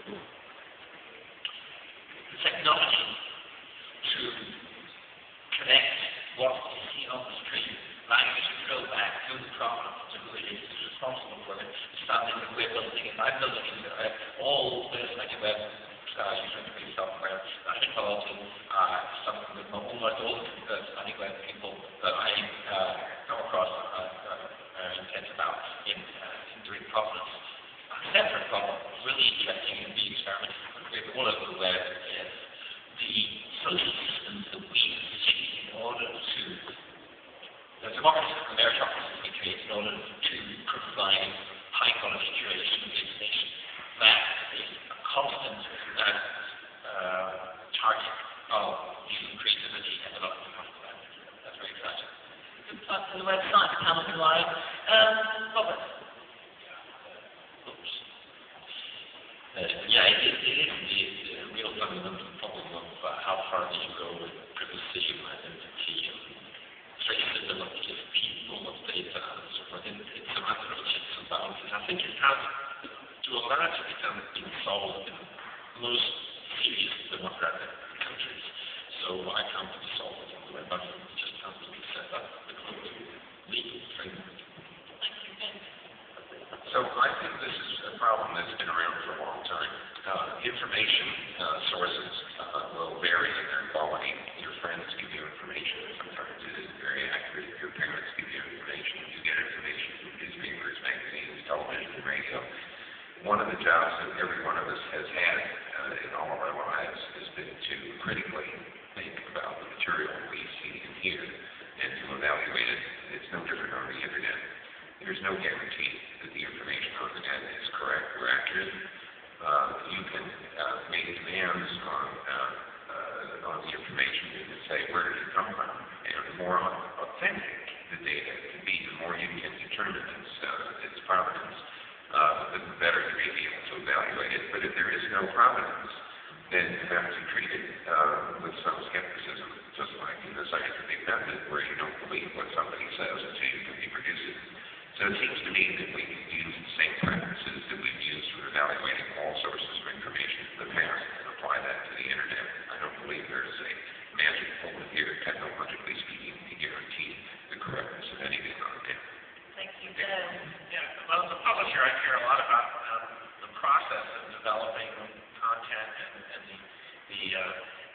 The technology to connect what you see on the street, allowing you to go back to the provenance to who it is who's responsible for it, something that we're building, and I'm building all the web user interface software involved in something that almost all the study web people that I come across intend about in doing provenance. A separate problem, really interesting in the experiment with all over the web, is the social systems that we see in order to the democracy and meritocracy we create in order to provide high quality curation of the information. That is a constant target of human creativity and development. That's very exciting. Good plug for the website, Hamilton Live. Robert. Oops. Yeah, it is the real fundamental problem of how far do you go with privacy and identity and traceability of people, of data, and so forth. It's a matter of checks and balances. I think it has, to a large extent, been solved in most serious democratic countries. So I can't be solved in the way, but it just has to be set up the legal framework. So I think this is a problem that's been around for a long time. Information sources will vary in their quality. Your friends give you information. Sometimes it is very accurate. Your parents give you information. You get information from newspapers, magazines, television, and radio. One of the jobs that every one of us has had in all of our lives has been to critically think about the material we see and hear and to evaluate it. It's no different on the internet. There's no guarantee that the information on the net is correct or accurate. You can make demands on the information. You can say, where did it come from? And the more authentic the data can be, the more you can determine its provenance, the better you may be able to evaluate it. But if there is no provenance, then you have to treat it with some skepticism, just like in the scientific method, where you don't believe what somebody says until you can reproduce it. So it seems to me that we can use the same practices that we've used for evaluating all sources of information in the past and apply that to the internet. I don't believe there is a magic bullet here, technologically speaking, to guarantee the correctness of anything on the net. Thank you. Yeah, well, as a publisher, I care a lot about the process of developing content and the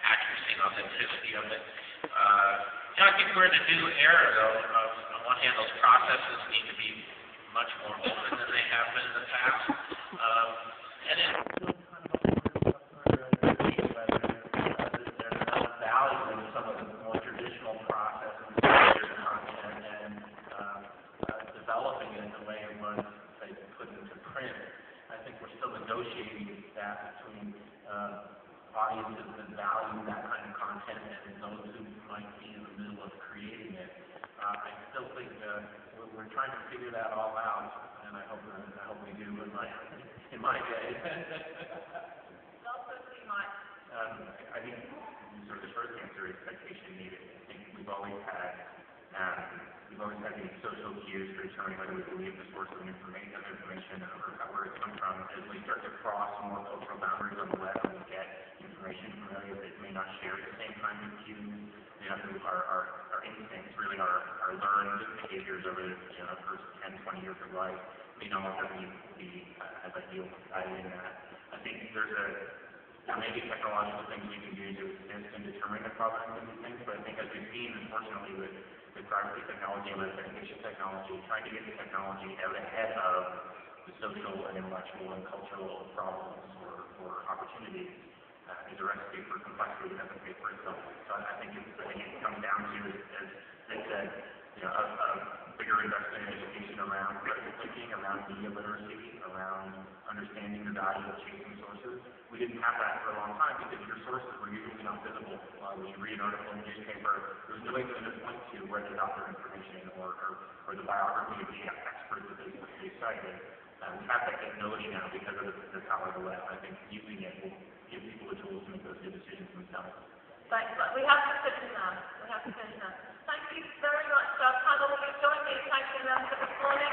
accuracy and authenticity of it. I think we're in a new era, though. On one hand, those processes need to be much more open than they have been in the past. And it's still kind of there's enough value in some of the more traditional processes of content and developing it in the way it was put into print. I think we're still negotiating that between audiences that value that kind of content and those who might be in the middle of creating it. I still think we're trying to figure that all out, and I hope we do in my day. I think sort of the short answer is expectation needed. I think we've always had these social cues for determining whether we believe the source of information or where it's come from. As we start to cross more cultural boundaries on the web and we get information from areas that may not share the same kind of cues, our instincts, really our learned behaviors over the first 10, 20 years of life may no longer be as ideal guiding that. I think there may be technological things we can do to assist in determining the provenance of these things, but I think as we've seen, unfortunately, with privacy technology and authentication technology, trying to get the technology out ahead of the social and intellectual and cultural problems or opportunities is a recipe for complexity that doesn't pay for itself. So I think it comes down to, as Nick said, a bigger investment in education around critical thinking, around media literacy, around understanding the value of chasing sources. We didn't have that for a long time because your sources were usually not visible. When you read an article in the newspaper, there was no way to point to where they got their information or the biography of the experts that they cited. We have that capability now because of the power of the web. I think using it will give people the tools to make those good decisions themselves. Thanks. We have to finish now. Thank you very much, Panel. You've joined me. Thank you, members, for this morning.